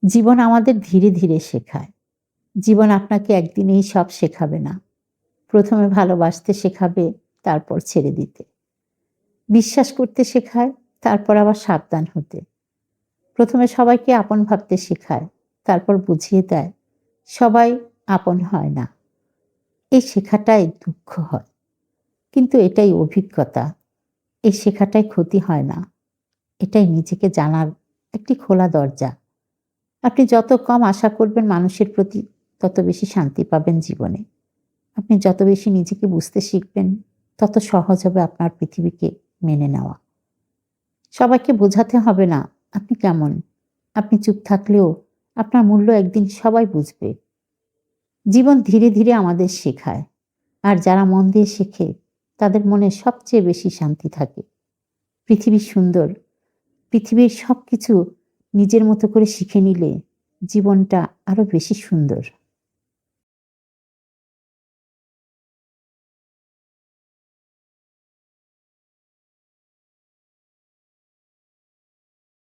জীবন আমাদের ধীরে ধীরে শেখায়। জীবন আপনাকে একদিনেই সব শেখাবে না। প্রথমে ভালোবাসতে শেখাবে, তারপর ছেড়ে দিতে। বিশ্বাস করতে শেখায়, তারপর আবার সাবধান হতে। প্রথমে সবাইকে আপন ভাবতে শেখায়, তারপর বুঝিয়ে দেয় সবাই আপন হয় না। এই শেখাটাই দুঃখ হয়, কিন্তু এটাই অভিজ্ঞতা। এই শেখাটাই ক্ষতি হয় না। এটাই নিজেকে জানার একটি খোলা দরজা। আপনি যত কম আশা করবেন মানুষের প্রতি, তত বেশি শান্তি পাবেন জীবনে। আপনি যত বেশি নিজেকে বুঝতে শিখবেন, তত সহজ হবে আপনার পৃথিবীকে মেনে নেওয়া। সবাইকে বোঝাতে হবে না আপনি কেমন। আপনি চুপ থাকলেও আপনার মূল্য একদিন সবাই বুঝবে। জীবন ধীরে ধীরে আমাদের শেখায়, আর যারা মন দিয়ে শেখে তাদের মনে সবচেয়ে বেশি শান্তি থাকে। পৃথিবী সুন্দর। পৃথিবীর সবকিছু নিজের মতো করে শিখে নিলে জীবনটা আরো বেশি সুন্দর।